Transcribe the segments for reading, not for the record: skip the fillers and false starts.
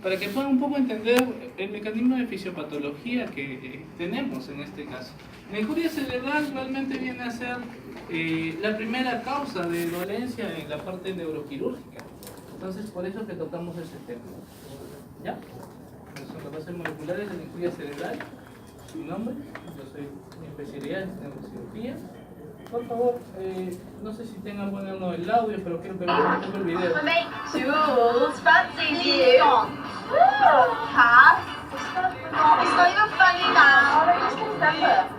para que puedan un poco entender el mecanismo de fisiopatología que tenemos en este caso. La injuria cerebral realmente viene a ser la primera causa de dolencia en la parte neuroquirúrgica. Entonces, por eso que tocamos ese tema. ¿Ya? Son las bases moleculares de la injuria cerebral. Mi nombre, yo soy mi especialidad en neurocirugía. Por favor, no sé si tengan bueno el audio, pero quiero que vean un poco el video. Jules, fancy you. Cat. It's not even funny now. I just remember.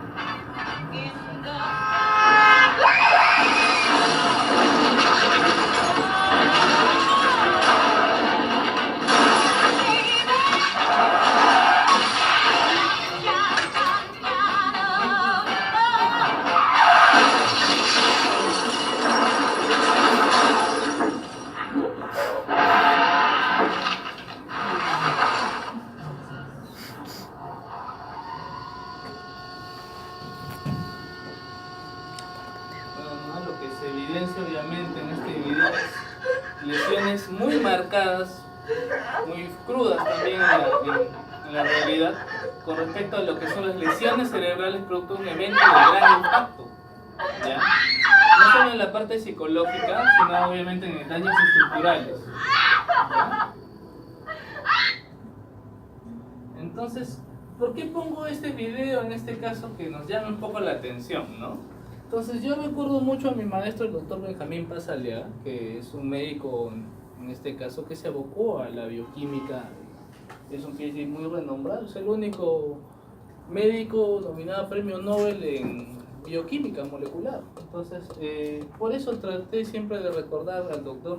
Lo que se evidencia obviamente en este video es lesiones muy marcadas, muy crudas también en la realidad, con respecto a lo que son las lesiones cerebrales producto de un evento de gran impacto, ¿ya? No solo en la parte psicológica, sino obviamente en daños estructurales, ¿ya? Entonces, ¿por qué pongo este video en este caso que nos llama un poco la atención, ¿no? Entonces yo recuerdo mucho a mi maestro, el doctor Benjamín Paz Aliaga, que es un médico, en este caso, que se abocó a la bioquímica. Es un PhD muy renombrado, es el único médico nominado a premio Nobel en bioquímica molecular. Entonces, por eso traté siempre de recordar al doctor,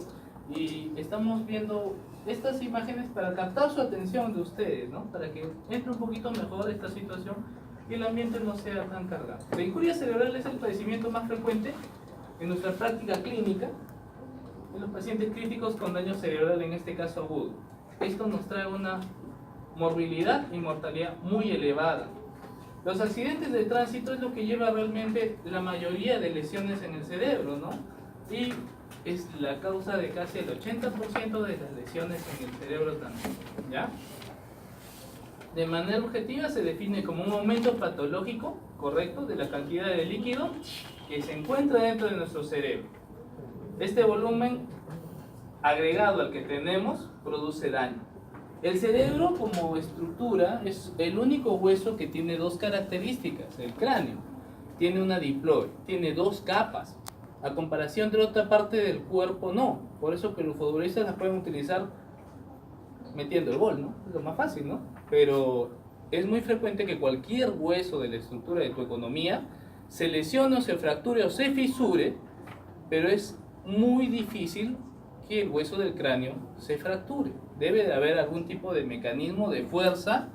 y estamos viendo estas imágenes para captar su atención de ustedes, ¿no? Para que entre un poquito mejor esta situación y el ambiente no sea tan cargado. La injuria cerebral es el padecimiento más frecuente en nuestra práctica clínica en los pacientes críticos con daño cerebral, en este caso agudo. Esto nos trae una morbilidad y mortalidad muy elevada. Los accidentes de tránsito es lo que lleva realmente la mayoría de lesiones en el cerebro, ¿no? Y es la causa de casi el 80% de las lesiones en el cerebro también, ¿ya? De manera objetiva se define como un aumento patológico, correcto, de la cantidad de líquido que se encuentra dentro de nuestro cerebro. Este volumen agregado al que tenemos produce daño. El cerebro como estructura es el único hueso que tiene dos características. El cráneo tiene una diploide, tiene dos capas, a comparación de otra parte del cuerpo no. Por eso que los futbolistas las pueden utilizar metiendo el gol, ¿no? Es lo más fácil, ¿no? Pero es muy frecuente que cualquier hueso de la estructura de tu economía se lesione o se fracture o se fisure, pero es muy difícil que el hueso del cráneo se fracture. Debe de haber algún tipo de mecanismo de fuerza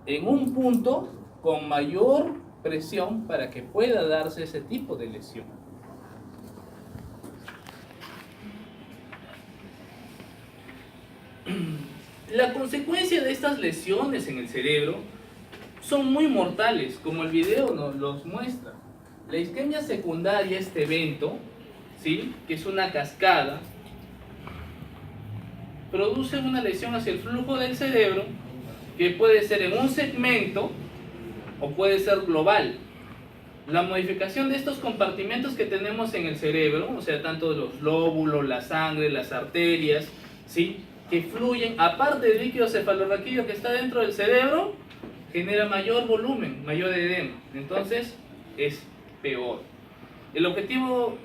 en un punto con mayor presión para que pueda darse ese tipo de lesión. La consecuencia de estas lesiones en el cerebro son muy mortales, como el video nos los muestra. La isquemia secundaria, este evento, ¿sí?, que es una cascada, produce una lesión hacia el flujo del cerebro que puede ser en un segmento o puede ser global. La modificación de estos compartimentos que tenemos en el cerebro, o sea, tanto los lóbulos, la sangre, las arterias, ¿sí?, que fluyen, aparte del líquido cefalorraquídeo que está dentro del cerebro, genera mayor volumen, mayor edema. Entonces, es peor. El objetivo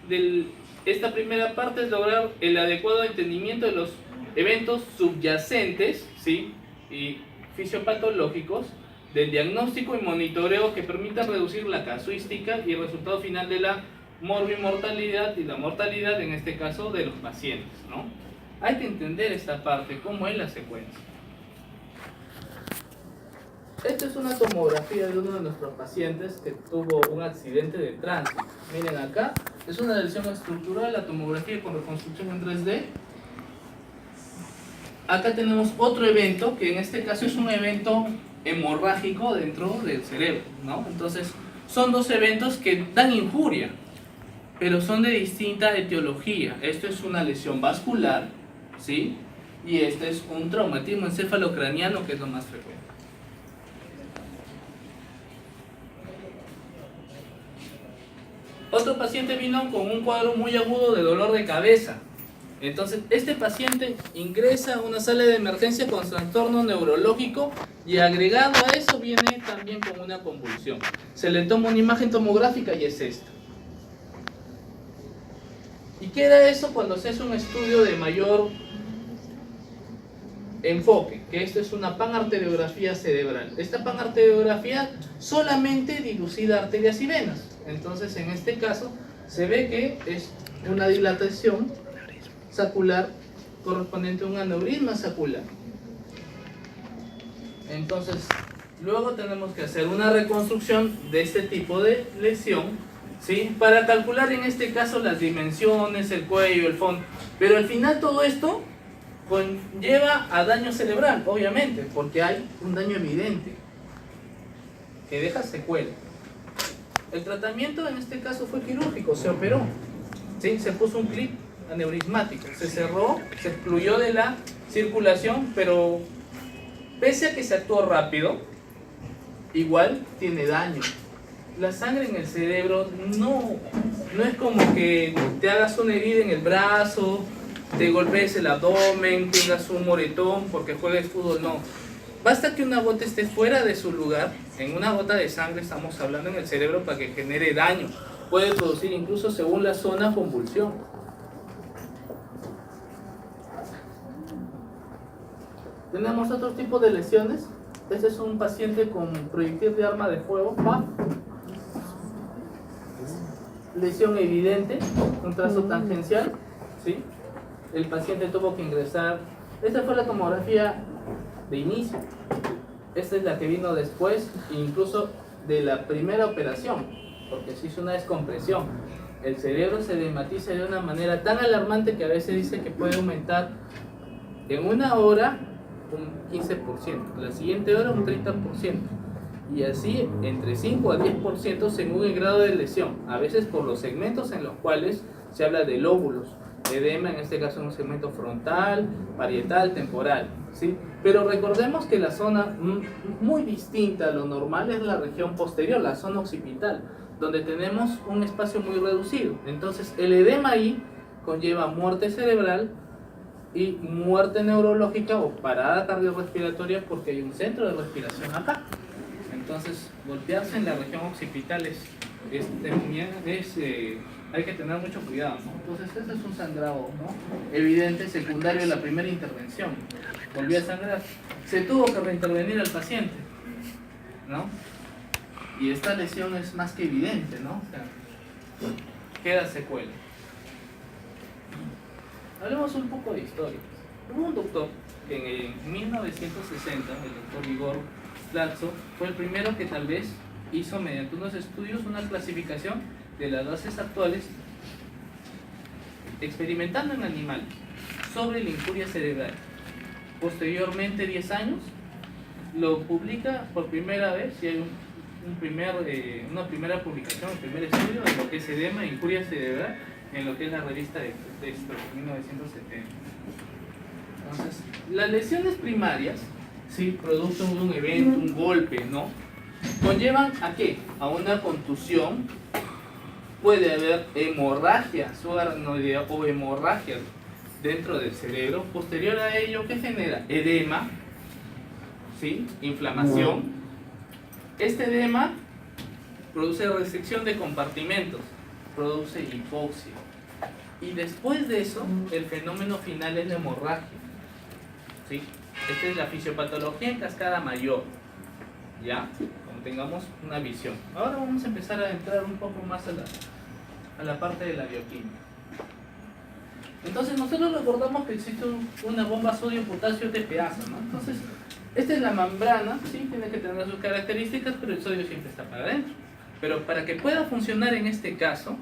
de esta primera parte es lograr el adecuado entendimiento de los eventos subyacentes, ¿sí?, y fisiopatológicos, del diagnóstico y monitoreo que permitan reducir la casuística y el resultado final de la morbimortalidad y la mortalidad, en este caso, de los pacientes, ¿no? Hay que entender esta parte, cómo es la secuencia. Esta es una tomografía de uno de nuestros pacientes que tuvo un accidente de tránsito. Miren acá, es una lesión estructural, la tomografía con reconstrucción en 3D. Acá tenemos otro evento, que en este caso es un evento hemorrágico dentro del cerebro, ¿no? Entonces, son dos eventos que dan injuria, pero son de distinta etiología. Esto es una lesión vascular, ¿sí?, y este es un traumatismo encefalocraniano, que es lo más frecuente. Otro paciente vino con un cuadro muy agudo de dolor de cabeza. Entonces, este paciente ingresa a una sala de emergencia con trastorno neurológico y agregado a eso viene también con una convulsión. Se le toma una imagen tomográfica y es esto. ¿Y qué era eso cuando se hace un estudio de mayor enfoque? Que esto es una panarteriografía cerebral. Esta panarteriografía solamente dilucida arterias y venas. Entonces, en este caso, se ve que es una dilatación sacular correspondiente a un aneurisma sacular. Entonces, luego tenemos que hacer una reconstrucción de este tipo de lesión, ¿sí? Para calcular en este caso las dimensiones, el cuello, el fondo. Pero al final todo esto conlleva a daño cerebral, obviamente, porque hay un daño evidente que deja secuela. El tratamiento en este caso fue quirúrgico, se operó, ¿sí? Se puso un clip aneurismático, se cerró, se excluyó de la circulación, pero pese a que se actuó rápido, igual tiene daño. La sangre en el cerebro no es como que te hagas una herida en el brazo, te golpees el abdomen, tengas un moretón porque juegues fútbol, no. Basta que una gota esté fuera de su lugar, en una gota de sangre estamos hablando en el cerebro, para que genere daño. Puede producir incluso según la zona convulsión. Tenemos otro tipo de lesiones. Este es un paciente con proyectil de arma de fuego, ¡pam! Lesión evidente, un trazo tangencial, ¿sí? El paciente tuvo que ingresar. Esta fue la tomografía de inicio. Esta es la que vino después, incluso de la primera operación, porque se hizo una descompresión. El cerebro se edematiza de una manera tan alarmante que a veces dice que puede aumentar en una hora un 15%, la siguiente hora un 30%, y así entre 5 a 10% según el grado de lesión, a veces por los segmentos en los cuales se habla de lóbulos, edema en este caso en un segmento frontal, parietal, temporal, ¿sí? Pero recordemos que la zona muy distinta a lo normal es la región posterior, la zona occipital, donde tenemos un espacio muy reducido. Entonces el edema ahí conlleva muerte cerebral y muerte neurológica o parada cardiorrespiratoria, porque hay un centro de respiración acá. Entonces golpearse en la región occipital hay que tener mucho cuidado, ¿no? Entonces este es un sangrado, ¿no?, evidente, secundario de la primera intervención. Volvió a sangrar, se tuvo que reintervenir al paciente, ¿no? Y esta lesión es más que evidente, ¿no? O sea, queda secuela. Hablemos un poco de historia. Hubo un doctor que en 1960, el doctor Igor Lazo, fue el primero que tal vez hizo mediante unos estudios una clasificación de las bases actuales, experimentando en animales, sobre la injuria cerebral. Posteriormente, 10 años, lo publica por primera vez, y hay una primera publicación, un primer estudio de lo que es edema e injuria cerebral en lo que es la revista de 1970. Entonces, las lesiones primarias, sí, producto de un evento, un golpe, ¿no?, conllevan ¿a qué? A una contusión. Puede haber hemorragia subaracnoidea o hemorragia dentro del cerebro. Posterior a ello, ¿qué genera? Edema, ¿sí?, inflamación. Este edema produce restricción de compartimentos, produce hipoxia. Y después de eso, el fenómeno final es la hemorragia, ¿sí? Esta es la fisiopatología en cascada mayor, ¿ya? Como tengamos una visión. Ahora vamos a empezar a entrar un poco más a la parte de la bioquímica. Entonces nosotros recordamos que existe una bomba sodio-potasio TPasa, ¿no? Entonces, esta es la membrana, sí, tiene que tener sus características, pero el sodio siempre está para adentro. Pero para que pueda funcionar en este caso,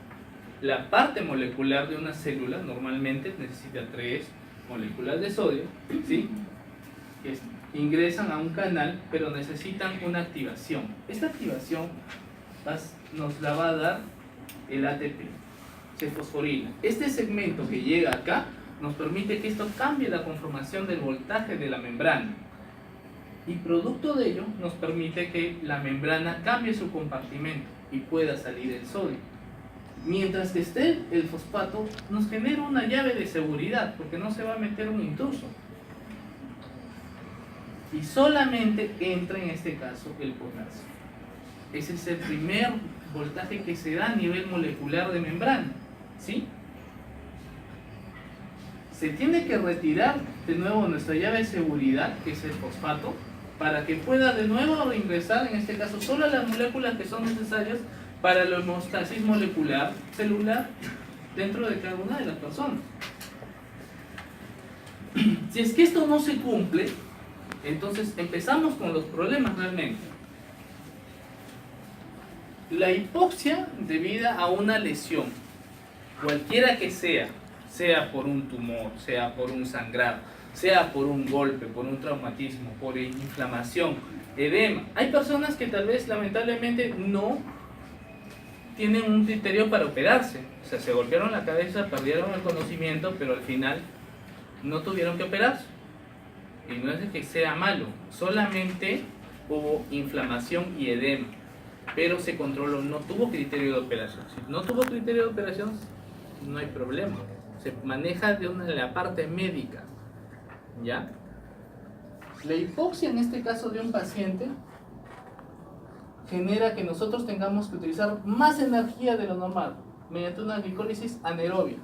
la parte molecular de una célula normalmente necesita 3 moléculas de sodio, ¿sí?, que ingresan a un canal, pero necesitan una activación. Esta activación nos la va a dar el ATP, se fosforila. Este segmento que llega acá nos permite que esto cambie la conformación del voltaje de la membrana. Y producto de ello nos permite que la membrana cambie su compartimento y pueda salir el sodio. Mientras que esté el fosfato, nos genera una llave de seguridad, porque no se va a meter un intruso. Y solamente entra en este caso el potasio. Ese es el primer voltaje que se da a nivel molecular de membrana, ¿sí? Se tiene que retirar de nuevo nuestra llave de seguridad, que es el fosfato, para que pueda de nuevo reingresar, en este caso, solo las moléculas que son necesarias para la homeostasis molecular celular dentro de cada una de las personas. Si es que esto no se cumple, entonces empezamos con los problemas realmente. La hipoxia debida a una lesión, cualquiera que sea por un tumor, sea por un sangrado, sea por un golpe, por un traumatismo, por inflamación, edema. Hay personas que tal vez lamentablemente no tienen un criterio para operarse. O sea, se golpearon la cabeza, perdieron el conocimiento, pero al final no tuvieron que operarse. Y no es de que sea malo, solamente hubo inflamación y edema, pero se controló, no tuvo criterio de operación. Si no tuvo criterio de operación, no hay problema. Se maneja de la parte médica, ¿ya? La hipoxia en este caso de un paciente genera que nosotros tengamos que utilizar más energía de lo normal mediante una glicólisis anaerobia,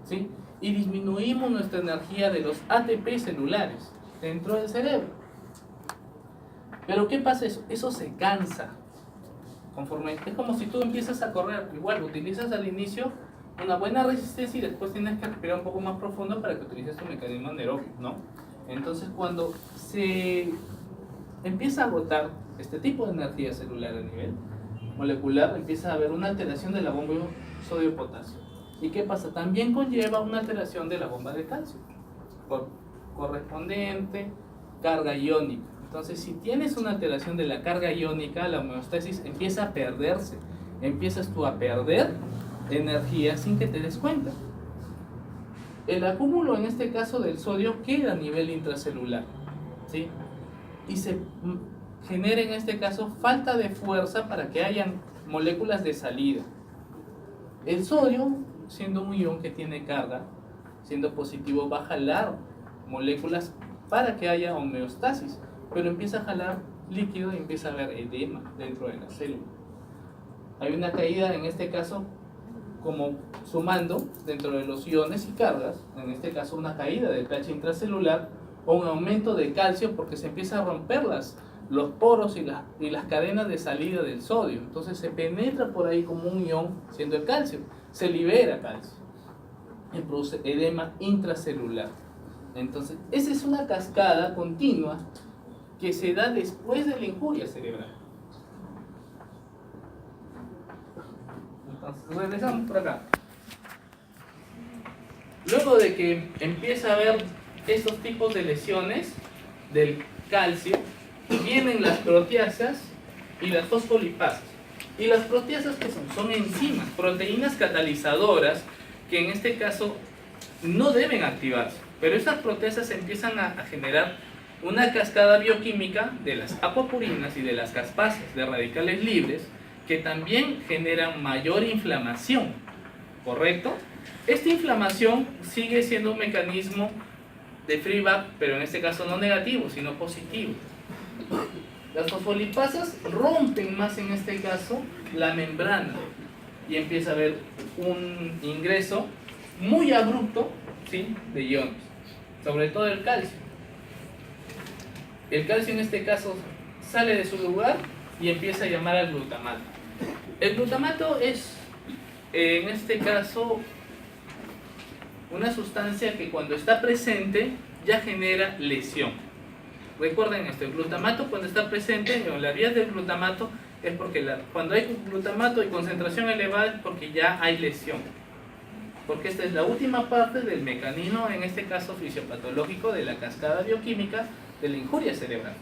¿sí? Y disminuimos nuestra energía de los ATP celulares dentro del cerebro. Pero ¿qué pasa eso? Eso se cansa. Es como si tú empiezas a correr, igual utilizas al inicio una buena resistencia y después tienes que respirar un poco más profundo para que utilices tu mecanismo anaerobio, ¿no? Entonces cuando se empieza a agotar este tipo de energía celular a nivel molecular, empieza a haber una alteración de la bomba sodio-potasio. ¿Y qué pasa? También conlleva una alteración de la bomba de calcio por correspondiente carga iónica. Entonces, si tienes una alteración de la carga iónica, la homeostasis empieza a perderse. Empiezas tú a perder energía sin que te des cuenta. El acúmulo, en este caso del sodio, queda a nivel intracelular, ¿sí? Y se genera en este caso falta de fuerza para que hayan moléculas de salida. El sodio, siendo un ion que tiene carga, siendo positivo, va a jalar moléculas para que haya homeostasis, pero empieza a jalar líquido y empieza a haber edema dentro de la célula. Hay una caída, en este caso, como sumando dentro de los iones y cargas, en este caso una caída del pH intracelular o un aumento de calcio porque se empieza a romper los poros y las cadenas de salida del sodio. Entonces se penetra por ahí como un ion, siendo el calcio, se libera calcio y produce edema intracelular. Entonces esa es una cascada continua que se da después de la injuria cerebral. Entonces regresamos por acá. Luego de que empieza a haber estos tipos de lesiones del calcio, vienen las proteasas y las fosfolipasas. ¿Y las proteasas qué son? Son enzimas, proteínas catalizadoras que en este caso no deben activarse, pero estas proteasas empiezan a generar una cascada bioquímica de las acuapurinas y de las caspasas de radicales libres que también generan mayor inflamación, ¿correcto? Esta inflamación sigue siendo un mecanismo de feedback, pero en este caso no negativo, sino positivo. Las fosfolipasas rompen más en este caso la membrana y empieza a haber un ingreso muy abrupto, ¿sí?, de iones, sobre todo el calcio. El calcio en este caso sale de su lugar y empieza a llamar al glutamato. El glutamato es, en este caso, una sustancia que cuando está presente ya genera lesión. Recuerden esto, el glutamato cuando está presente, en las vías del glutamato, es porque cuando hay glutamato y concentración elevada es porque ya hay lesión. Porque esta es la última parte del mecanismo, en este caso fisiopatológico, de la cascada bioquímica de la injuria cerebral.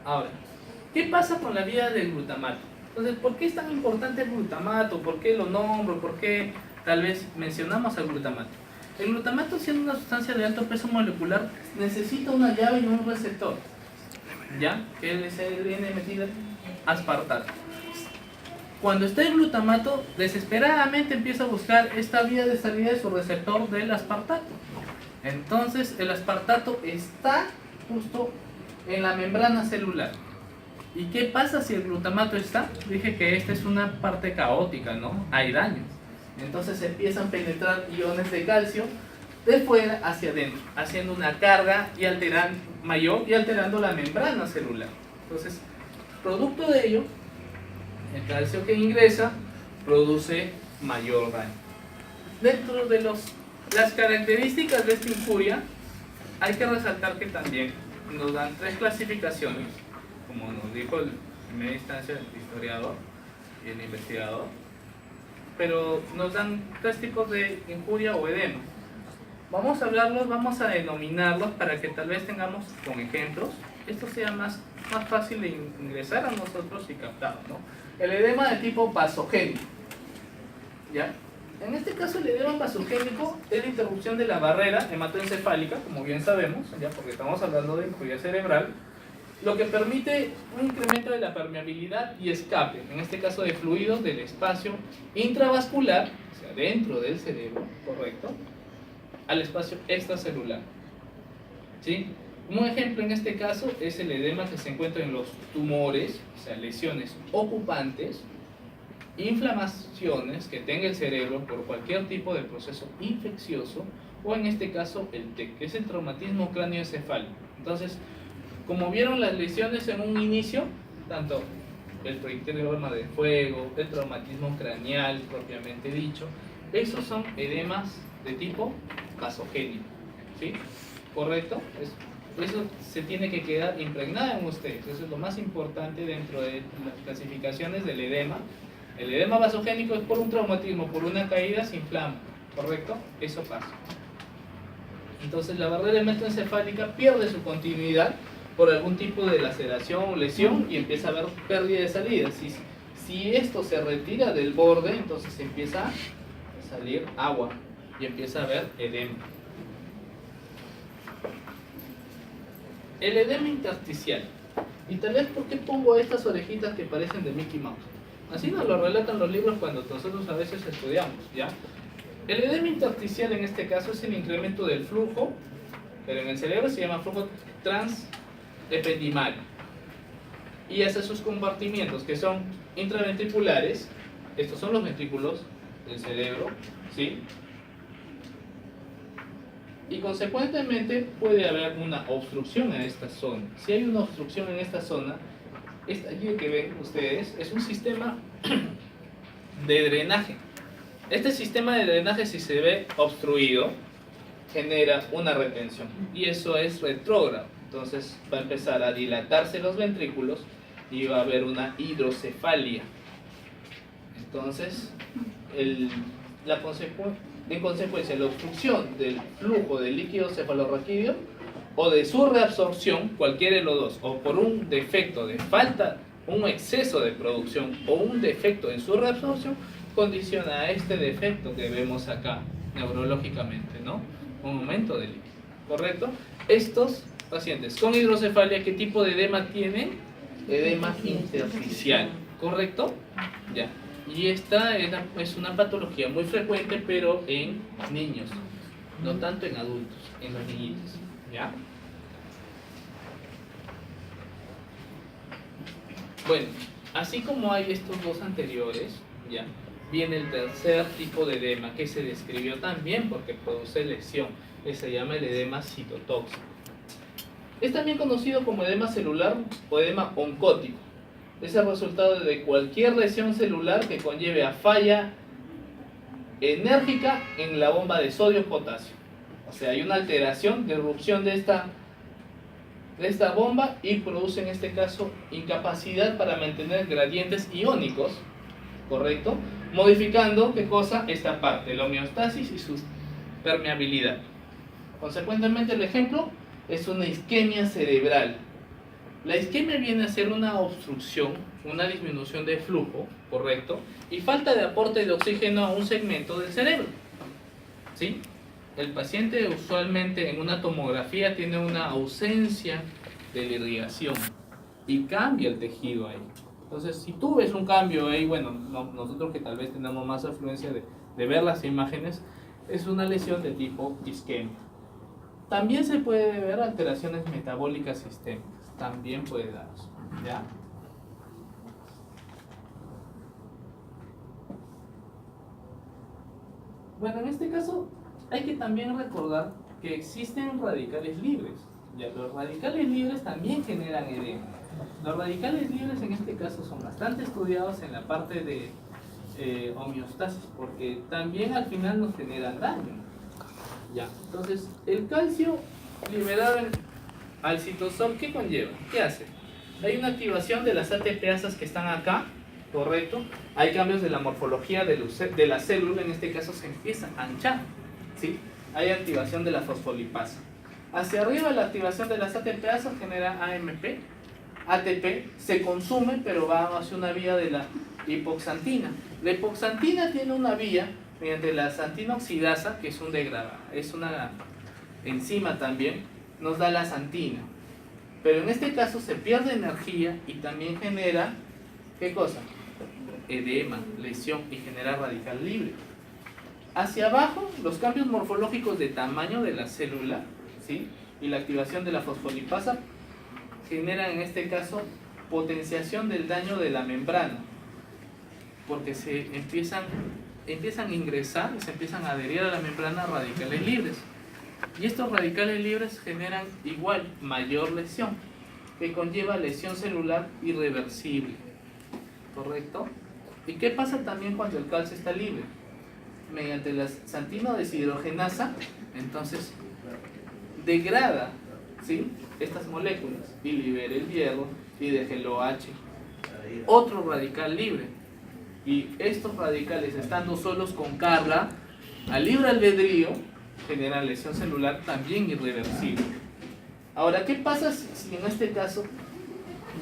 Ahora, ¿qué pasa con la vía del glutamato? Entonces, ¿por qué es tan importante el glutamato? ¿Por qué lo nombro? ¿Por qué tal vez mencionamos al glutamato? El glutamato, siendo una sustancia de alto peso molecular, necesita una llave y un receptor, ¿ya? Que viene metido aspartato. Cuando está el glutamato, desesperadamente empieza a buscar esta vía de salida de su receptor del aspartato. Entonces, el aspartato está justo en la membrana celular. ¿Y qué pasa si el glutamato está? Dije que esta es una parte caótica, ¿no? Hay daños. Entonces empiezan a penetrar iones de calcio de fuera hacia adentro, haciendo una carga y mayor y alterando la membrana celular. Entonces, producto de ello, el calcio que ingresa produce mayor daño. Dentro de las características de esta injuria, hay que resaltar que también nos dan 3 clasificaciones, como nos dijo en primera instancia el historiador y el investigador, pero nos dan 3 tipos de injuria o edema. Vamos a hablarlos, vamos a denominarlos para que tal vez tengamos con ejemplos, esto sea más fácil de ingresar a nosotros y captar, ¿no? El edema de tipo vasogénico, ¿ya? En este caso el edema vasogénico es la interrupción de la barrera hematoencefálica, como bien sabemos, ya porque estamos hablando de injuria cerebral, lo que permite un incremento de la permeabilidad y escape, en este caso de fluidos del espacio intravascular, o sea, dentro del cerebro, correcto, al espacio extracelular. ¿Sí? Un ejemplo en este caso es el edema que se encuentra en los tumores, o sea, lesiones ocupantes, inflamaciones que tenga el cerebro por cualquier tipo de proceso infeccioso, o en este caso el TEC, que es el traumatismo cráneoencefálico. Entonces, como vieron las lesiones en un inicio, tanto el proyectil de fuego, el traumatismo craneal propiamente dicho, esos son edemas de tipo vasogénico, ¿sí? ¿Correcto? Eso se tiene que quedar impregnado en ustedes. Eso es lo más importante dentro de las clasificaciones del edema. El edema vasogénico es por un traumatismo, por una caída se inflama, ¿correcto? Eso pasa. Entonces la barrera hematoencefálica pierde su continuidad por algún tipo de laceración o lesión y empieza a haber pérdida de salida. Si esto se retira del borde, entonces empieza a salir agua y empieza a haber edema. El edema intersticial. Y tal vez, ¿por qué pongo estas orejitas que parecen de Mickey Mouse? Así nos lo relatan los libros cuando nosotros a veces estudiamos, ¿ya? El edema intersticial en este caso es el incremento del flujo, pero en el cerebro se llama flujo transependimario. Y hace sus compartimientos que son intraventriculares, estos son los ventrículos del cerebro, ¿sí? Y consecuentemente puede haber una obstrucción en esta zona. Si hay una obstrucción en esta zona, esta guía que ven ustedes es un sistema de drenaje. Este sistema de drenaje, si se ve obstruido, genera una retención y eso es retrógrado. Entonces va a empezar a dilatarse los ventrículos y va a haber una hidrocefalia. Entonces, en consecuencia, la obstrucción del flujo del líquido cefalorraquídeo o de su reabsorción, cualquiera de los dos, o por un defecto de falta, un exceso de producción o un defecto en su reabsorción, condiciona a este defecto que vemos acá neurológicamente, ¿no? Un aumento de líquido, ¿correcto? Estos pacientes con hidrocefalia, ¿qué tipo de edema tienen? Edema intersticial, ¿correcto? Ya. Y esta es una patología muy frecuente, pero en niños, no tanto en adultos, en los niñitos, ¿ya? Bueno, así como hay estos dos anteriores, ¿ya? Viene el tercer tipo de edema que se describió también porque produce lesión, que se llama el edema citotóxico. Es también conocido como edema celular o edema oncótico. Es el resultado de cualquier lesión celular que conlleve a falla enérgica en la bomba de sodio-potasio. O sea, hay una alteración, disrupción de esta bomba y produce en este caso incapacidad para mantener gradientes iónicos, ¿correcto? Modificando, ¿qué cosa? Esta parte, la homeostasis y su permeabilidad. Consecuentemente, el ejemplo es una isquemia cerebral. La isquemia viene a ser una obstrucción, una disminución de flujo, ¿correcto? Y falta de aporte de oxígeno a un segmento del cerebro, ¿sí? El paciente usualmente en una tomografía tiene una ausencia de la irrigación y cambia el tejido ahí. Entonces, si tú ves un cambio ahí, bueno, nosotros que tal vez tenemos más afluencia de ver las imágenes, es una lesión de tipo isquemia. También se puede ver alteraciones metabólicas sistémicas, también puede darse, ¿ya? Bueno, en este caso hay que también recordar que existen radicales libres. Ya, los radicales libres también generan edema. Los radicales libres en este caso son bastante estudiados en la parte de homeostasis, porque también al final nos generan daño. Ya, entonces el calcio liberado al citosol, ¿qué conlleva? ¿Qué hace? Hay una activación de las ATPasas que están acá, ¿correcto? Hay cambios de la morfología de la célula, en este caso se empieza a anchar, ¿sí? Hay activación de la fosfolipasa. Hacia arriba la activación de las ATPasas genera AMP, ATP se consume pero va hacia una vía de la hipoxantina. La hipoxantina tiene una vía mediante la xantina oxidasa, que es una enzima también, nos da la xantina. Pero en este caso se pierde energía y también genera, ¿qué cosa? Edema, lesión y genera radical libre. Hacia abajo, los cambios morfológicos de tamaño de la célula, ¿sí? Y la activación de la fosfolipasa generan en este caso potenciación del daño de la membrana, porque se empiezan a ingresar y se empiezan a adherir a la membrana radicales libres. Y estos radicales libres generan igual mayor lesión, que conlleva lesión celular irreversible, ¿correcto? ¿Y qué pasa también cuando el calcio está libre? Mediante la xantina deshidrogenasa, entonces degrada, ¿sí?, estas moléculas y libera el hierro y deja el OH, otro radical libre. Y estos radicales, estando solos con carga, a libre albedrío, generan lesión celular también irreversible. Ahora, ¿qué pasa si en este caso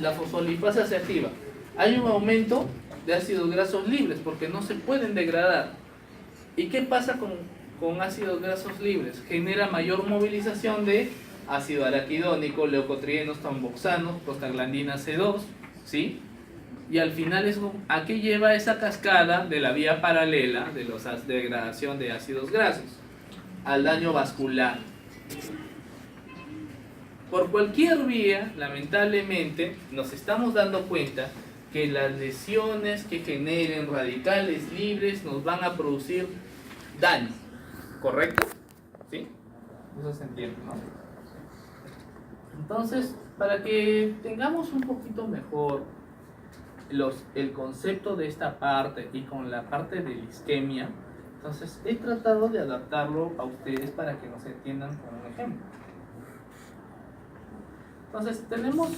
la fosfolipasa se activa? Hay un aumento de ácidos grasos libres porque no se pueden degradar. ¿Y qué pasa con ácidos grasos libres? Genera mayor movilización de ácido araquidónico, leucotrienos, tromboxanos, prostaglandina C2, ¿sí? Y al final, ¿a qué lleva esa cascada de la vía paralela de la degradación de ácidos grasos? Al daño vascular. Por cualquier vía, lamentablemente, nos estamos dando cuenta que las lesiones que generen radicales libres nos van a producir daño, ¿correcto? ¿Sí? Eso se entiende, ¿no? Entonces, para que tengamos un poquito mejor el concepto de esta parte y con la parte de la isquemia, entonces he tratado de adaptarlo a ustedes para que nos entiendan con un ejemplo. Entonces tenemos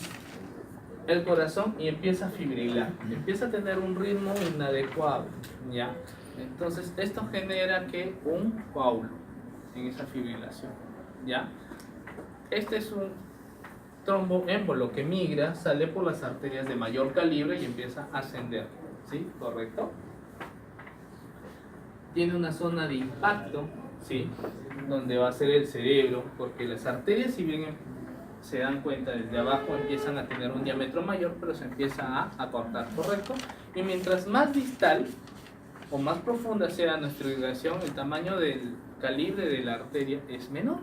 el corazón y empieza a fibrilar, empieza a tener un ritmo inadecuado, ¿ya? Entonces esto genera que un coágulo en esa fibrilación, ¿ya? Este es un tromboémbolo que migra, sale por las arterias de mayor calibre y empieza a ascender, ¿sí? ¿Correcto? Tiene una zona de impacto, ¿sí?, donde va a ser el cerebro, porque las arterias, si bien se dan cuenta desde abajo, empiezan a tener un diámetro mayor, pero se empieza a acortar, ¿correcto? Y mientras más distal o más profunda sea nuestra irrigación, el tamaño del calibre de la arteria es menor,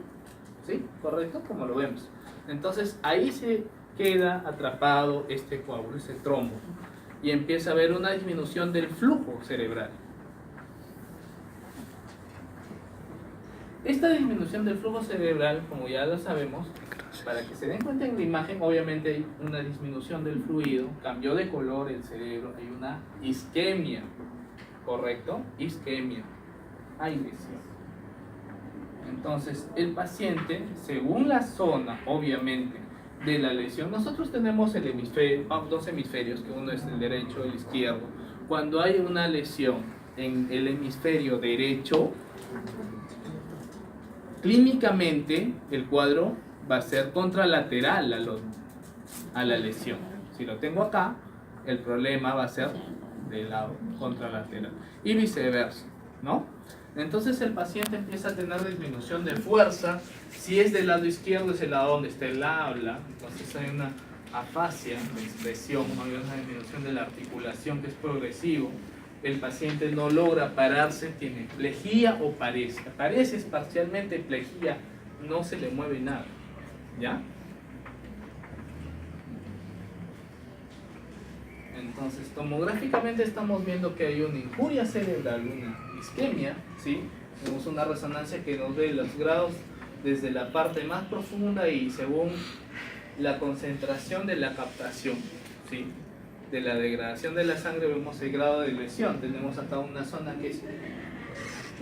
¿sí? ¿Correcto? Como lo vemos. Entonces ahí se queda atrapado este coágulo, este trombo, y empieza a haber una disminución del flujo cerebral. Esta disminución del flujo cerebral, como ya lo sabemos, para que se den cuenta en la imagen, obviamente hay una disminución del fluido, cambió de color el cerebro, hay una isquemia, ¿correcto? Isquemia, hay lesión. Entonces, el paciente, según la zona, obviamente, de la lesión, nosotros tenemos dos hemisferios, que uno es el derecho y el izquierdo. Cuando hay una lesión en el hemisferio derecho, clínicamente el cuadro va a ser contralateral al otro, a la lesión. Si lo tengo acá, el problema va a ser del lado contralateral y viceversa, ¿no? Entonces el paciente empieza a tener disminución de fuerza. Si es del lado izquierdo, es el lado donde está el habla, entonces hay una afasia de expresión, hay una disminución de la articulación que es progresivo. El paciente no logra pararse, tiene plejía o paresia. Paresia es parcialmente plejía, no se le mueve nada, ¿ya? Entonces, tomográficamente estamos viendo que hay una injuria cerebral, una isquemia, ¿sí? Tenemos una resonancia que nos ve los grados desde la parte más profunda y según la concentración de la captación, ¿sí? De la degradación de la sangre vemos el grado de lesión. Tenemos acá una zona que es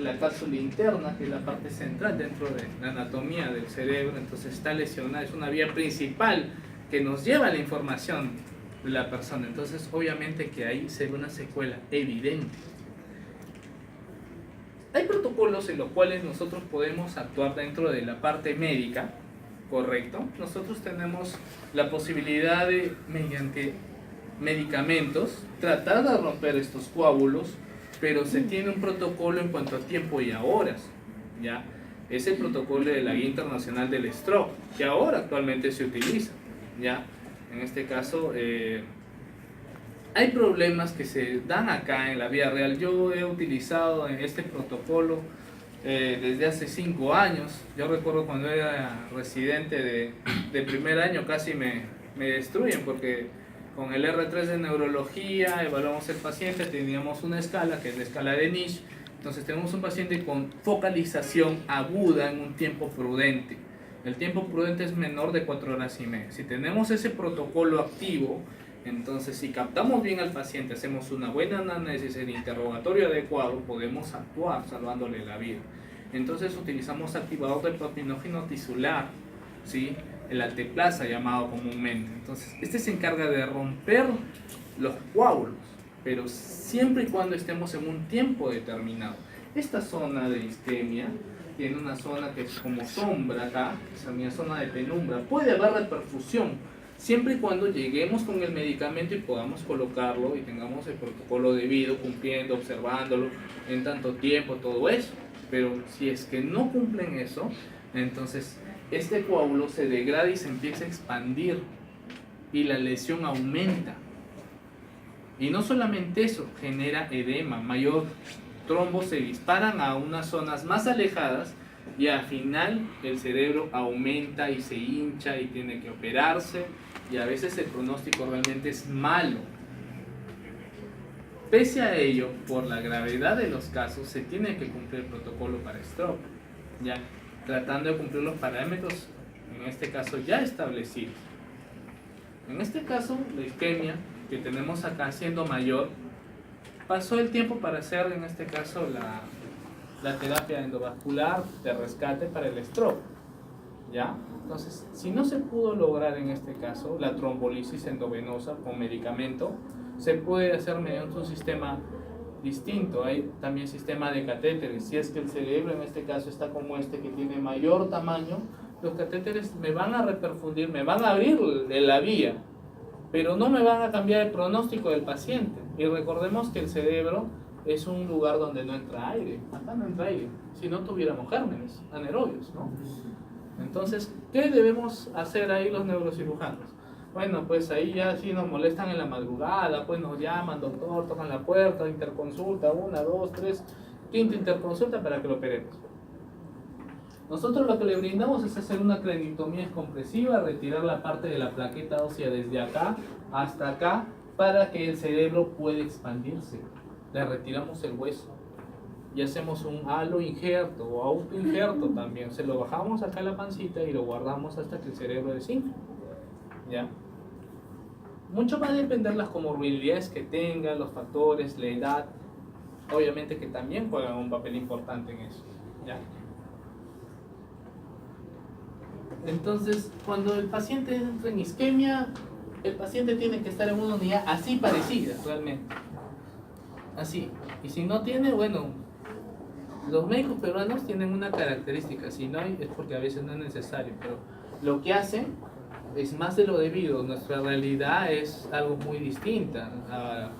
la cápsula interna, que es la parte central dentro de la anatomía del cerebro. Entonces está lesionada, es una vía principal que nos lleva la información de la persona. Entonces obviamente que ahí se ve una secuela evidente. Hay protocolos en los cuales nosotros podemos actuar dentro de la parte médica, ¿correcto? Nosotros tenemos la posibilidad de, mediante medicamentos, tratar de romper estos coágulos, pero se tiene un protocolo en cuanto a tiempo y a horas, ¿ya? Es el protocolo de la Guía Internacional del Stroke, que ahora actualmente se utiliza, ¿ya? En este caso, hay problemas que se dan acá en la vida real. Yo he utilizado este protocolo desde hace 5 años. Yo recuerdo cuando era residente de primer año, casi me destruyen porque con el R3 de neurología evaluamos el paciente, teníamos una escala que es la escala de Niche. Entonces tenemos un paciente con focalización aguda en un tiempo prudente. El tiempo prudente es menor de 4 horas y media. Si tenemos ese protocolo activo, entonces si captamos bien al paciente, hacemos una buena análisis, el interrogatorio adecuado, podemos actuar salvándole la vida. Entonces utilizamos activador de propinógeno tisular, ¿sí? El alteplasa llamado comúnmente. Entonces este se encarga de romper los coágulos, pero siempre y cuando estemos en un tiempo determinado. Esta zona de isquemia tiene una zona que es como sombra acá, esa es mi zona de penumbra. Puede haber reperfusión siempre y cuando lleguemos con el medicamento y podamos colocarlo y tengamos el protocolo debido, cumpliendo, observándolo en tanto tiempo, todo eso. Pero si es que no cumplen eso, entonces este coágulo se degrada y se empieza a expandir y la lesión aumenta. Y no solamente eso, genera edema, mayor trombos se disparan a unas zonas más alejadas y al final el cerebro aumenta y se hincha y tiene que operarse y a veces el pronóstico realmente es malo. Pese a ello, por la gravedad de los casos, se tiene que cumplir el protocolo para stroke, ya tratando de cumplir los parámetros, en este caso ya establecidos. En este caso, la isquemia que tenemos acá siendo mayor, pasó el tiempo para hacer en este caso la terapia endovascular de rescate para el stroke, ¿ya? Entonces, si no se pudo lograr en este caso la trombolisis endovenosa con medicamento, se puede hacer mediante un sistema distinto. Hay también sistema de catéteres. Si es que el cerebro en este caso está como este que tiene mayor tamaño, los catéteres me van a reperfundir, me van a abrir la vía, pero no me van a cambiar el pronóstico del paciente. Y recordemos que el cerebro es un lugar donde no entra aire. Acá no entra aire. Si no tuviéramos gérmenes anaerobios, ¿no? Entonces, ¿qué debemos hacer ahí los neurocirujanos? Bueno, pues ahí ya si nos molestan en la madrugada, pues nos llaman, doctor, tocan la puerta, interconsulta, 1, 2, 3, quinta interconsulta para que lo operemos. Nosotros lo que le brindamos es hacer una craniectomía compresiva, retirar la parte de la plaqueta ósea desde acá hasta acá para que el cerebro pueda expandirse. Le retiramos el hueso y hacemos un halo injerto o auto injerto también. Se lo bajamos acá a la pancita y lo guardamos hasta que el cerebro desinfle, ¿ya? Mucho va a depender las comorbilidades que tenga, los factores, la edad, obviamente que también juegan un papel importante en eso, ¿ya? Entonces, cuando el paciente entra en isquemia, el paciente tiene que estar en una unidad así parecida, realmente. Así. Y si no tiene, bueno, los médicos peruanos tienen una característica. Si no hay, es porque a veces no es necesario. Pero lo que hacen es más de lo debido. Nuestra realidad es algo muy distinta a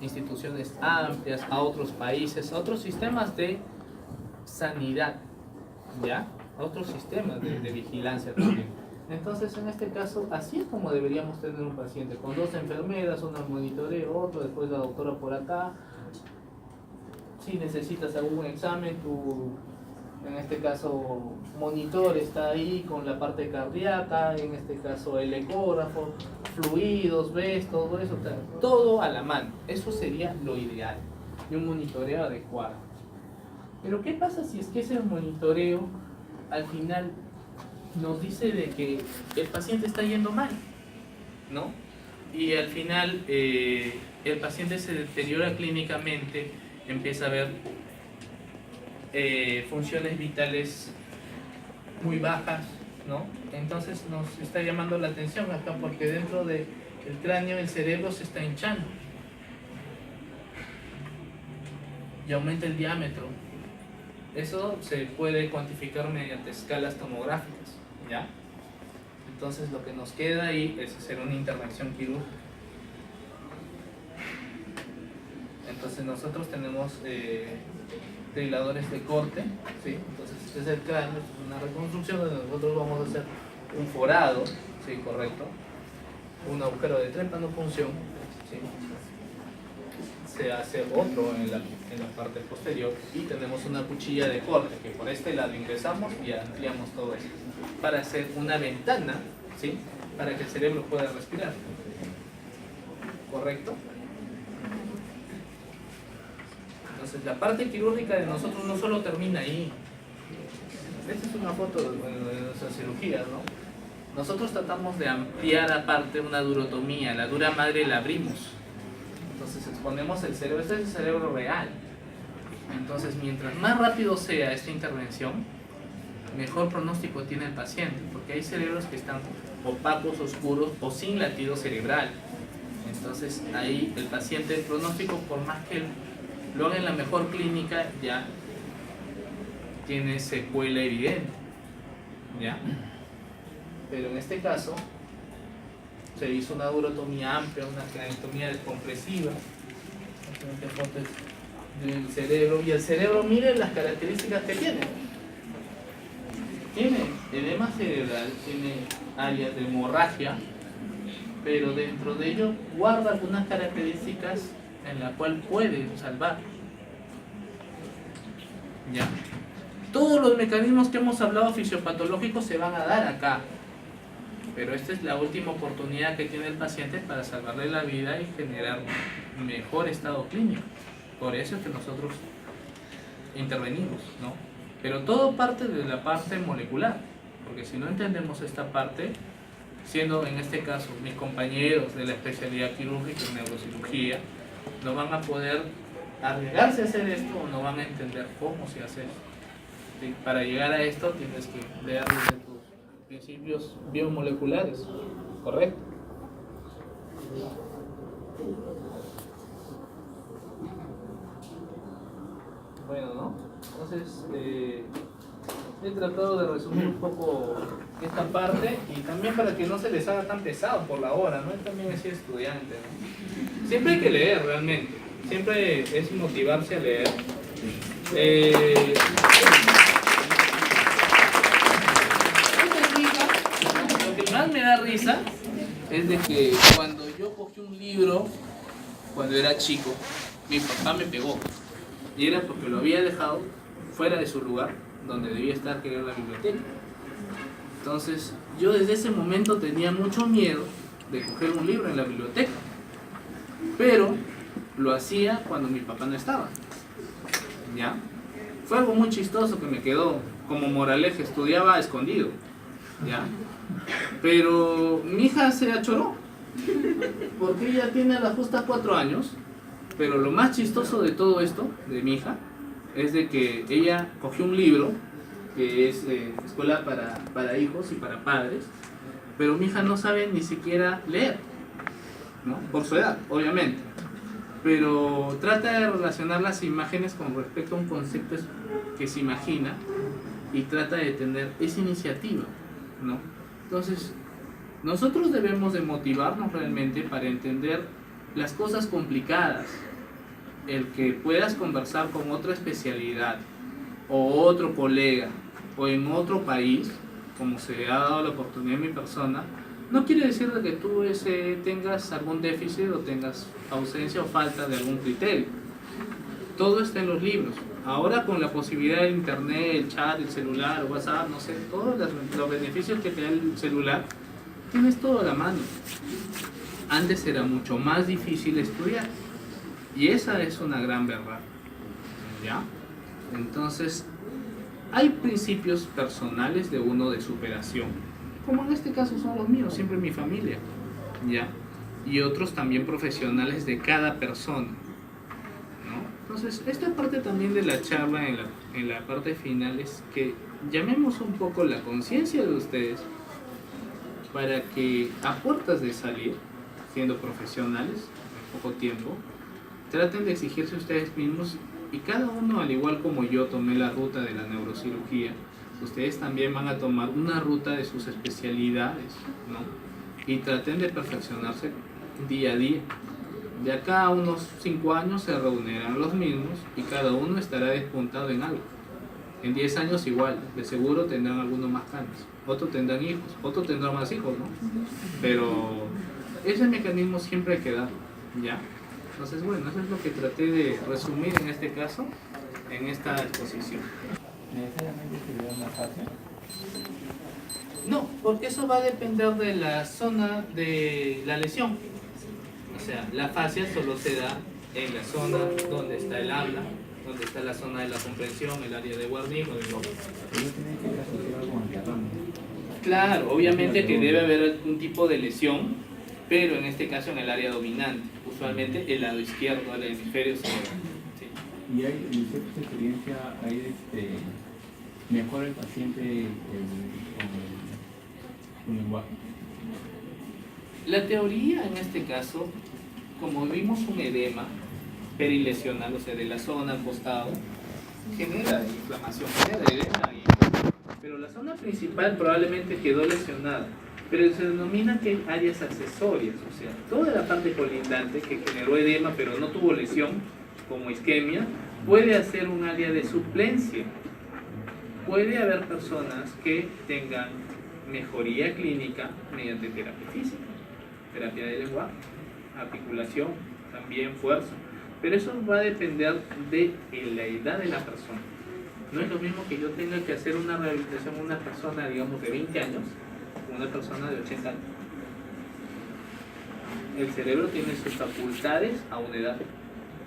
instituciones amplias, a otros países, a otros sistemas de sanidad, ¿ya? A otros sistemas de vigilancia también. Entonces, en este caso, así es como deberíamos tener un paciente, con 2 enfermeras, una monitoreo, otro, después la doctora por acá. Si necesitas algún examen, tu, en este caso, monitor está ahí con la parte cardíaca, en este caso el ecógrafo, fluidos, ves, todo eso, todo a la mano. Eso sería lo ideal, y un monitoreo adecuado. Pero ¿qué pasa si es que ese monitoreo al final nos dice de que el paciente está yendo mal, ¿no? Y al final el paciente se deteriora clínicamente, empieza a ver funciones vitales muy bajas, ¿no? Entonces nos está llamando la atención acá, porque dentro del cráneo el cerebro se está hinchando y aumenta el diámetro. Eso se puede cuantificar mediante escalas tomográficas, ¿ya? Entonces lo que nos queda ahí es hacer una intervención quirúrgica. Entonces nosotros tenemos driladores de corte, ¿sí? Entonces este es el cráneo, es una reconstrucción donde nosotros vamos a hacer un forado, ¿sí? Correcto, un agujero de trepanopunción, ¿sí? Se hace otro en la parte posterior y tenemos una cuchilla de corte que por este lado ingresamos y ampliamos todo esto para hacer una ventana, ¿sí? Para que el cerebro pueda respirar, ¿correcto? Entonces la parte quirúrgica de nosotros no solo termina ahí. Esta es una foto de nuestras cirugías, ¿no? Nosotros tratamos de ampliar aparte una durotomía, la dura madre la abrimos. Entonces exponemos el cerebro, este es el cerebro real. Entonces mientras más rápido sea esta intervención, mejor pronóstico tiene el paciente, porque hay cerebros que están opacos, oscuros o sin latido cerebral. Entonces ahí el paciente, el pronóstico, por más que lo haga en la mejor clínica, ya tiene secuela evidente, ¿ya? Pero en este caso se hizo una durotomía amplia, una craniotomía descompresiva del cerebro, y el cerebro, miren las características que tiene. Tiene edema cerebral, tiene áreas de hemorragia, pero dentro de ello guarda algunas características en la cual puede salvar. Ya. Todos los mecanismos que hemos hablado fisiopatológicos se van a dar acá, pero esta es la última oportunidad que tiene el paciente para salvarle la vida y generar un mejor estado clínico. Por eso es que nosotros intervenimos, ¿no? Pero todo parte de la parte molecular, porque si no entendemos esta parte, siendo en este caso mis compañeros de la especialidad quirúrgica y neurocirugía, no van a poder arriesgarse a hacer esto o no van a entender cómo se hace esto. ¿Sí? Para llegar a esto tienes que leer desde tus principios biomoleculares, ¿correcto? Bueno, ¿no? Entonces, he tratado de resumir un poco esta parte y también para que no se les haga tan pesado por la hora, ¿no? Yo también he sido estudiante, ¿no? Siempre hay que leer realmente, siempre es motivarse a leer. Lo que más me da risa es de que cuando yo cogí un libro, cuando era chico, mi papá me pegó. Y era porque lo había dejado fuera de su lugar, donde debía estar, que era la biblioteca. Entonces, yo desde ese momento tenía mucho miedo de coger un libro en la biblioteca. Pero lo hacía cuando mi papá no estaba. ¿Ya? Fue algo muy chistoso que me quedó como moraleja, estudiaba escondido. ¿Ya? Pero mi hija se achoró, porque ella tiene a la justa 4 años. Pero lo más chistoso de todo esto, de mi hija, es de que ella cogió un libro que es escuela para hijos y para padres, pero mi hija no sabe ni siquiera leer, ¿no? Por su edad, obviamente, pero trata de relacionar las imágenes con respecto a un concepto que se imagina y trata de tener esa iniciativa, ¿no? Entonces, Nosotros debemos de motivarnos realmente para entender las cosas complicadas. El que puedas conversar con otra especialidad o otro colega o en otro país, como se ha dado la oportunidad en mi persona, no quiere decir de que tú tengas algún déficit o tengas ausencia o falta de algún criterio. Todo está en los libros. Ahora con la posibilidad de internet, el chat, el celular, WhatsApp, no sé, todos los beneficios que te da el celular, tienes todo a la mano. Antes era mucho más difícil estudiar. Y esa es una gran verdad. ¿Ya? Entonces, hay principios personales de uno de superación, como en este caso son los míos, siempre mi familia. ¿Ya? Y otros también profesionales de cada persona. Entonces, esta parte también de la charla en la parte final es que llamemos un poco la conciencia de ustedes para que a puertas de salir, siendo profesionales en poco tiempo, traten de exigirse ustedes mismos y cada uno, al igual como yo tomé la ruta de la neurocirugía, ustedes también van a tomar una ruta de sus especialidades, ¿no? Y traten de perfeccionarse día a día. De acá a unos 5 años se reunirán los mismos y cada uno estará despuntado en algo. En 10 años igual, de seguro tendrán algunos más canas, otros tendrán hijos, otros tendrán más hijos, ¿no? Pero ese mecanismo siempre hay que dar, ¿ya? Entonces, bueno, eso es lo que traté de resumir en este caso, en esta exposición. ¿Necesariamente se ve una fascia? No, porque eso va a depender de la zona de la lesión. O sea, la fascia solo se da en la zona donde está el habla, donde está la zona de la comprensión, el área de Wernicke o de Broca. Pero tiene que estar asociado con el derrame. Claro, obviamente que debe haber algún tipo de lesión, pero en este caso en el área dominante, usualmente el lado izquierdo del hemisferio cerebral. ¿Sí? Y hay, en cierta experiencia, hay mejora el paciente con el lenguaje. La teoría en este caso, como vimos un edema perilesional, o sea, de la zona al costado, genera inflamación, genera edema, pero la zona principal probablemente quedó lesionada, pero se denomina que hay áreas accesorias, o sea, toda la parte colindante que generó edema pero no tuvo lesión, como isquemia, puede hacer un área de suplencia. Puede haber personas que tengan mejoría clínica mediante terapia física, terapia de lenguaje, articulación, también fuerza, pero eso va a depender de la edad de la persona. No es lo mismo que yo tenga que hacer una rehabilitación a una persona, digamos, de 20 años, o una persona de 80 años. El cerebro tiene sus facultades a una edad,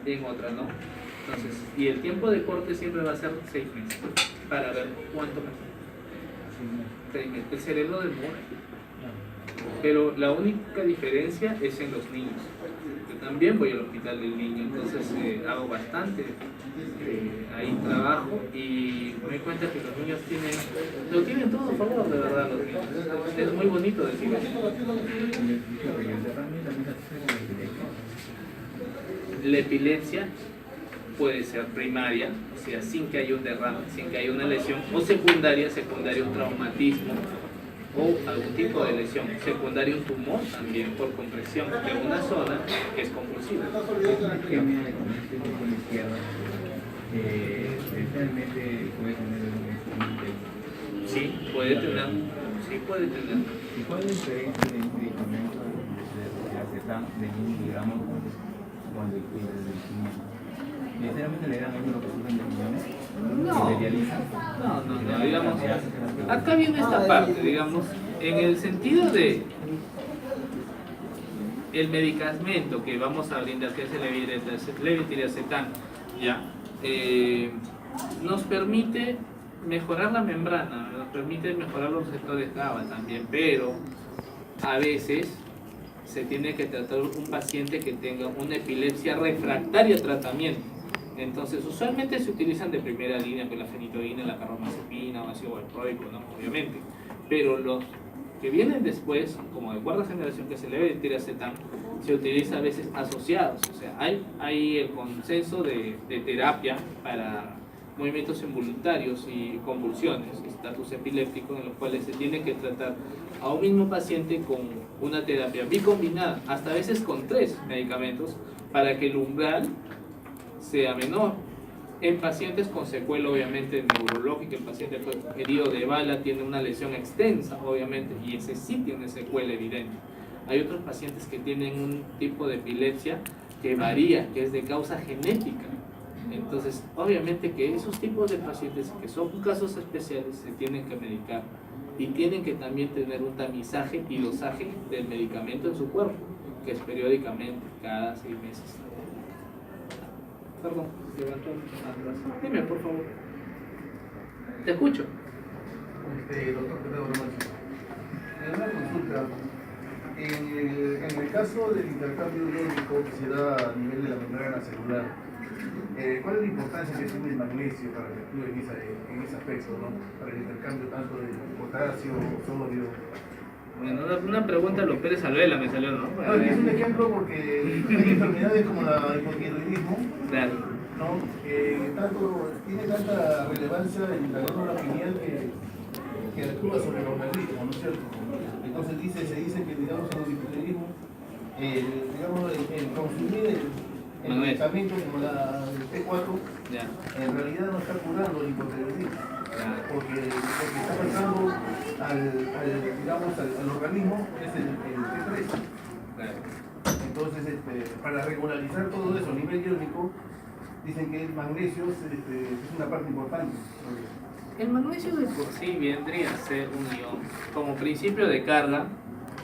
en otra no. Entonces, y el tiempo de corte siempre va a ser 6 meses, para ver cuánto mejor. 6 meses. El cerebro demora. Pero la única diferencia es en los niños. Yo también voy al hospital del niño, entonces hago bastante ahí trabajo y me doy cuenta que los niños lo tienen todo a favor, de verdad, los niños. Es muy bonito decir eso. La epilepsia puede ser primaria, o sea, sin que haya un derrame, sin que haya una lesión, o secundaria un traumatismo o algún tipo de lesión, secundaria un tumor también por compresión de una zona que es compulsiva. Isquemia de con la izquierda, realmente puede tener un Sí, puede tener. Sí, puede tener. ¿Y cuál es la diferencia de un medicamento de acetán de 1 miligramos con el de ¿necesariamente le dan a lo que sufren de millones? No. ¿Se le dializan? No, digamos, acá viene esta parte, digamos, en el sentido de el medicamento que vamos a brindar, que es el levetiracetam, ¿ya? Nos permite mejorar la membrana, nos permite mejorar los receptores GABA también, pero a veces se tiene que tratar un paciente que tenga una epilepsia refractaria a tratamiento. Entonces, usualmente se utilizan de primera línea, pues la fenitoína, la carbamazepina, o ácido valproico, ¿no? Obviamente. Pero los que vienen después, como de cuarta generación, que es el levetiracetam, se utiliza a veces asociados. O sea, hay el consenso de terapia para movimientos involuntarios y convulsiones, estatus epiléptico, en los cuales se tiene que tratar a un mismo paciente con una terapia bicombinada, hasta a veces con 3 medicamentos, para que el umbral sea menor. En pacientes con secuela obviamente neurológica, el paciente fue herido de bala, tiene una lesión extensa obviamente, y ese sí tiene secuela evidente. Hay otros pacientes que tienen un tipo de epilepsia que varía, que es de causa genética. Entonces, obviamente que esos tipos de pacientes que son casos especiales se tienen que medicar y tienen que también tener un tamizaje y dosaje del medicamento en su cuerpo, que es periódicamente, cada 6 meses. Perdón, levantó atrás. Dime, por favor. Te escucho. Doctor Pedro Romancho, una consulta. En el caso del intercambio iónico que se da a nivel de la membrana celular, ¿cuál es la importancia que tiene el magnesio para que actúe en ese aspecto, ¿no? Para el intercambio tanto de potasio, sodio? Bueno, una pregunta lo Pérez Alvela me salió, ¿no? No, es un ejemplo porque hay enfermedades como la hipotiroidismo, Claro. ¿no? Tiene tanta relevancia en la glándula pineal que actúa sobre el organismo, ¿no es cierto? Entonces se dice que, digamos, en el hipotiroidismo, digamos, el consumir el medicamento como el T4, Ya. en realidad no está curando el hipotiroidismo, Claro. porque lo que está pasando al organismo es el T3. Claro. Entonces, para regularizar todo eso a nivel iónico, dicen que el magnesio es una parte importante. El magnesio de por sí vendría a ser un ion. Como principio de carga,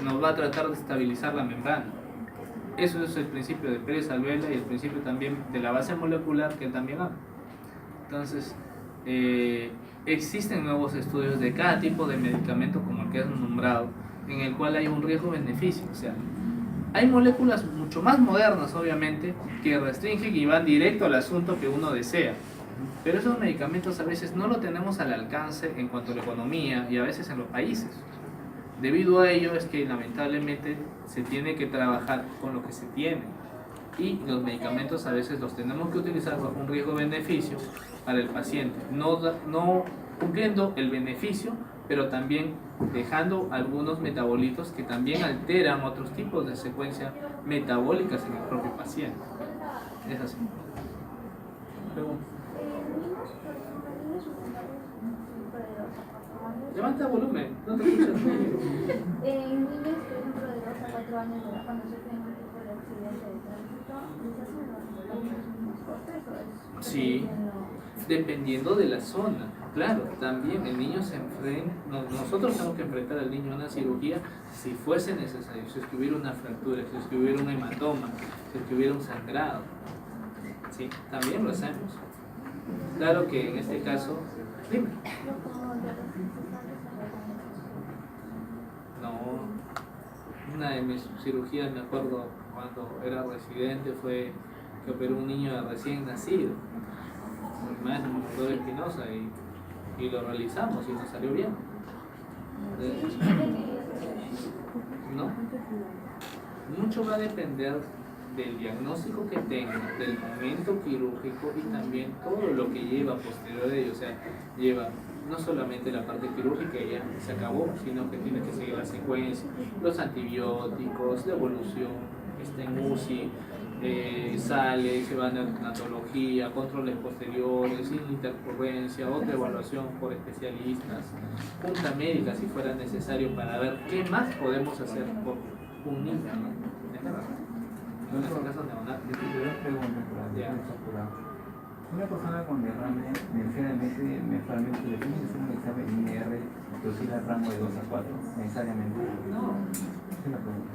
nos va a tratar de estabilizar la membrana. Eso es el principio de Pérez Alvela y el principio también de la base molecular que él también habla. Entonces, existen nuevos estudios de cada tipo de medicamento, como el que has nombrado, en el cual hay un riesgo-beneficio. O sea, hay moléculas mucho más modernas, obviamente, que restringen y van directo al asunto que uno desea. Pero esos medicamentos a veces no lo tenemos al alcance en cuanto a la economía y a veces en los países. Debido a ello es que lamentablemente se tiene que trabajar con lo que se tiene. Y los medicamentos a veces los tenemos que utilizar bajo un riesgo-beneficio para el paciente, no cumpliendo el beneficio, pero también dejando algunos metabolitos que también alteran otros tipos de secuencias metabólicas en el propio paciente. Es así. Pregunta. Levanta volumen, no te escuchas. En niños, por ejemplo, de 2 a 4 años de edad, cuando sufren un tipo de accidente de tránsito, ¿les hacen los mismos cortes o es Sí, dependiendo de la zona. Claro, también el niño se enfrenta, nosotros tenemos que enfrentar al niño a una cirugía si fuese necesario, si es que hubiera una fractura, si es que hubiera un hematoma, si es que hubiera un sangrado. Sí, también lo hacemos. Claro que en este caso, dime. No, una de mis cirugías, me acuerdo cuando era residente, fue que operó un niño de recién nacido, mi maestro doctor Espinosa, y lo realizamos y nos salió bien. No, mucho va a depender del diagnóstico que tenga, del momento quirúrgico y también todo lo que lleva posterior a ello. O sea, lleva no solamente la parte quirúrgica y ya se acabó, sino que tiene que seguir la secuencia, los antibióticos, la evolución, está en UCI, sale, se va a neonatología, controles posteriores, intercurrencia, otra evaluación por especialistas, junta médica si fuera necesario para ver qué más podemos hacer por un niño, ¿no? Es verdad. En este caso neonato. Ya. Una persona con derrame necesariamente, mensualmente, le tiene que hacer un examen INR, reducir el rango de 2 a 4, necesariamente. No. Es una pregunta.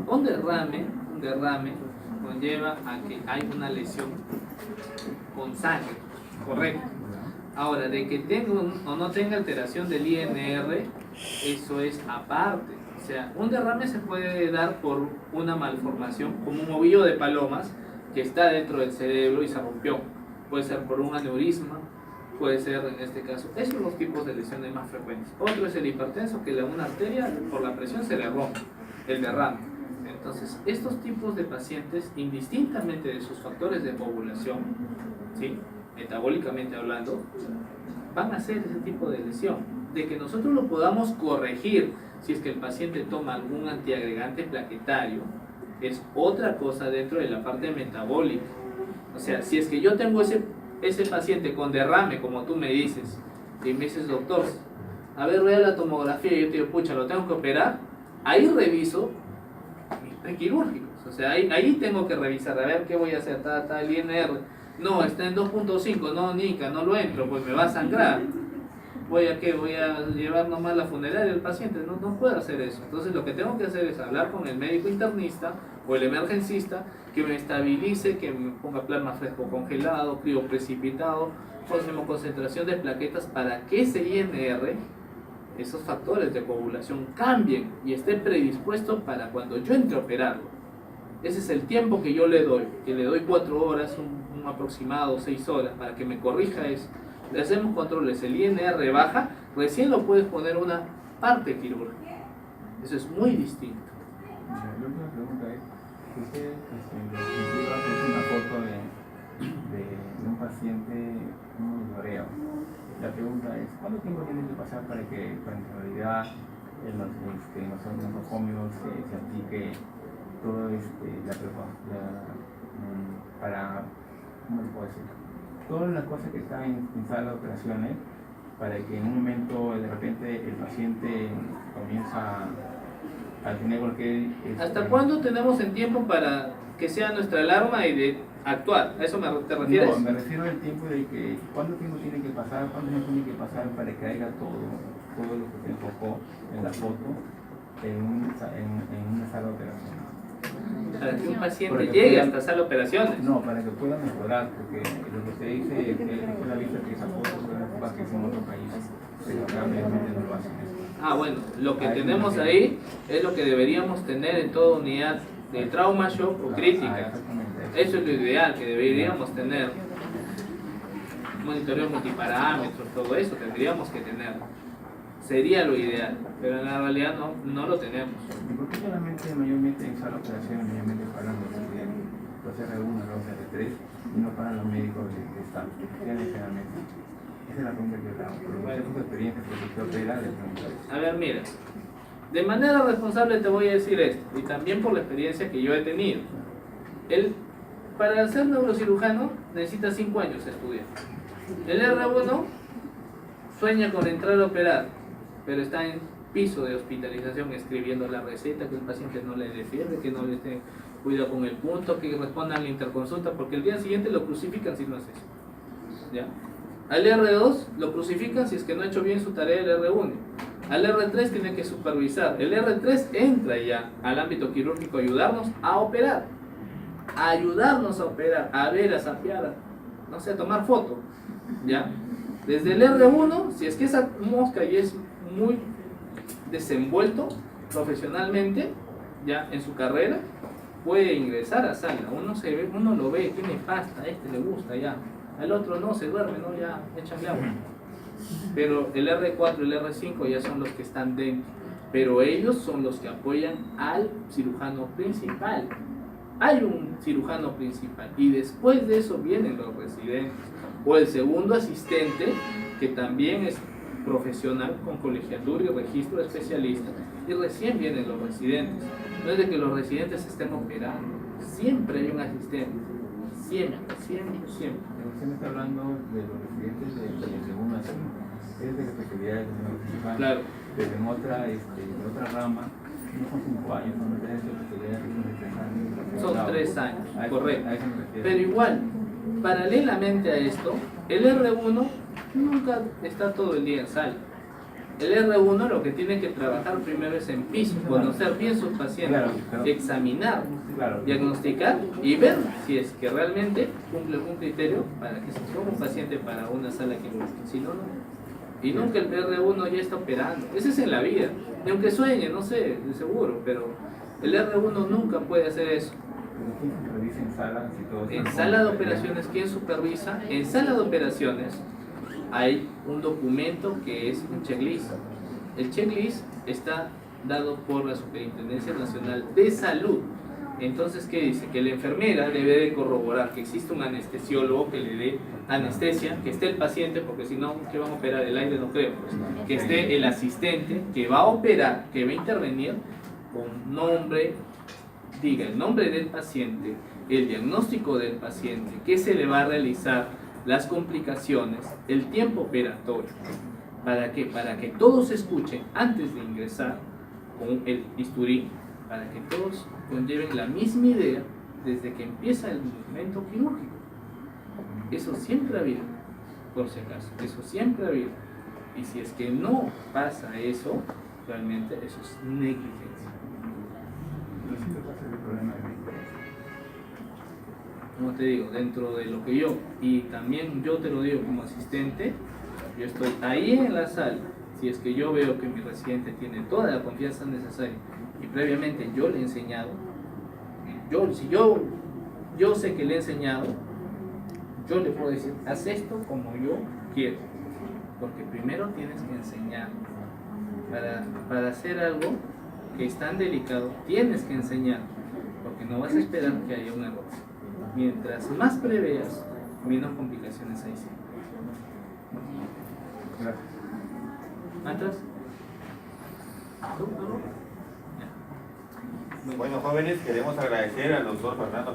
Un derrame conlleva a que hay una lesión con sangre, correcto. Ahora, de que tenga o no tenga alteración del INR, eso es aparte. O sea, un derrame se puede dar por una malformación, como un ovillo de palomas que está dentro del cerebro y se rompió. Puede ser por un aneurisma, puede ser en este caso. Esos son los tipos de lesiones más frecuentes. Otro es el hipertenso, que una arteria por la presión se le rompe, el derrame. Entonces, estos tipos de pacientes, indistintamente de sus factores de población, ¿sí? metabólicamente hablando, van a hacer ese tipo de lesión. De que nosotros lo podamos corregir si es que el paciente toma algún antiagregante plaquetario, es otra cosa dentro de la parte metabólica. O sea, si es que yo tengo ese paciente con derrame, como tú me dices, y me dices, doctor, a ver, vea la tomografía, y yo te digo, pucha, lo tengo que operar, ahí reviso mis prequirúrgicos. O sea, ahí tengo que revisar, a ver qué voy a hacer, está el INR, no, está en 2.5, no, Nica, no lo entro, pues me va a sangrar. ¿Voy a llevar nomás la funeraria del paciente? No puedo hacer eso. Entonces lo que tengo que hacer es hablar con el médico internista o el emergencista que me estabilice, que me ponga plasma fresco congelado, crío precipitado, próxima concentración de plaquetas para que ese INR, esos factores de coagulación cambien y esté predispuesto para cuando yo entre a operarlo. Ese es el tiempo que yo le doy, 4 horas, un aproximado, 6 horas, para que me corrija eso. Le hacemos controles, el INR baja, recién lo puedes poner una parte quirúrgica. Eso es muy distinto. La última pregunta es, usted hace una foto de un paciente muy lloreo. La pregunta es, ¿cuánto tiempo tiene que pasar para que en realidad en los nosocomios se aplique todo para, ¿cómo le puedo decir? Todas las cosas que están en sala de operaciones para que en un momento de repente el paciente comienza a tener cualquier... ¿Hasta cuándo tenemos en tiempo para que sea nuestra alarma y de actuar? ¿A eso te refieres? No, me refiero al tiempo de que cuánto tiempo tiene que pasar para que haya todo lo que se enfocó en la foto en una sala de operaciones. Para que un paciente llegue hasta sala de operaciones. No, para que pueda mejorar, porque lo que se dice es que usted ha visto que esa foto puede enfocar que es en otro país, pero acá realmente no lo hacen eso. Bueno, lo que tenemos ahí es lo que deberíamos tener en toda unidad de trauma, shock o crítica. Eso es lo ideal que deberíamos tener. Monitoreo multiparámetros, todo eso tendríamos que tener. Sería lo ideal, pero en la realidad no lo tenemos. ¿Y por qué solamente mayormente en sala de operaciones mayormente pagan los R1, los R3 y no pagan los médicos de staff? Generalmente. Esa es la pregunta que le hago. Por lo que tu experiencia, porque usted opera, le pregunto. A ver, mira, de manera responsable te voy a decir esto, y también por la experiencia que yo he tenido. Para ser neurocirujano necesita 5 años estudiar. El R1 sueña con entrar a operar, pero está en piso de hospitalización escribiendo la receta, que el paciente no le defiende, que no le esté cuidado con el punto, que responda a la interconsulta, porque el día siguiente lo crucifican si no hace eso. ¿Ya? Al R2 lo crucifican si es que no ha hecho bien su tarea el R1. Al R3 tiene que supervisar. El R3 entra ya al ámbito quirúrgico a ayudarnos a operar. A ver, a sapear, no sé, a tomar foto. ¿Ya? Desde el R1, si es que esa mosca ya es muy desenvuelto profesionalmente, ya en su carrera, puede ingresar a sala. Uno lo ve, tiene pasta, a este le gusta ya. Al otro no, se duerme, no, ya, échale agua. Pero el R4 y el R5 ya son los que están dentro. Pero ellos son los que apoyan al cirujano principal. Hay un cirujano principal y después de eso vienen los residentes. O el segundo asistente, que también es profesional con colegiatura y registro de especialista. Y recién vienen los residentes. No es de que los residentes estén operando. Siempre hay un asistente. Siempre. Usted me está hablando de los residentes de 1 a 5. Es de la especialidad de neurocirujano. Claro. Pero en otra rama, no son 5 años, son especialidades de 3 años. Son 3 años, correcto. A eso me refiero. Pero igual, paralelamente a esto, el R1 nunca está todo el día en sala. El R1 lo que tiene que trabajar primero es en piso, conocer bien sus pacientes, examinar, diagnosticar y ver si es que realmente cumple algún criterio para que se tome un paciente para una sala quirúrgica. Si no, no. Y nunca el R1 ya está operando. Ese es en la vida. Y aunque sueñe, no sé, de seguro, pero el R1 nunca puede hacer eso. ¿Quién supervisa en sala? En sala de operaciones, ¿quién supervisa? En sala de operaciones hay un documento que es un checklist. El checklist está dado por la Superintendencia Nacional de Salud. Entonces, ¿qué dice? Que la enfermera debe de corroborar que existe un anestesiólogo que le dé anestesia, que esté el paciente, porque si no, ¿qué van a operar? El aire no creo. Pues. Que esté el asistente que va a operar, que va a intervenir con nombre, diga el nombre del paciente, el diagnóstico del paciente, qué se le va a realizar, las complicaciones, el tiempo operatorio. ¿Para qué? Para que todos escuchen antes de ingresar con el bisturí, para que todos conlleven la misma idea desde que empieza el movimiento quirúrgico. Eso siempre ha habido, por si acaso, eso siempre ha habido. Y si es que no pasa eso, realmente eso es negligencia. Pero sí te pasa el problema de médico. Como te digo, dentro de lo que yo, y también yo te lo digo como asistente, yo estoy ahí en la sala, si es que yo veo que mi residente tiene toda la confianza necesaria y previamente yo le he enseñado, si yo sé que le he enseñado, yo le puedo decir, haz esto como yo quiero, porque primero tienes que enseñar. Para hacer algo que es tan delicado, tienes que enseñar, porque no vas a esperar que haya un error. Mientras más preveas, menos complicaciones hay siempre. Gracias. ¿Atrás? Bueno, jóvenes, queremos agradecer al doctor Fernando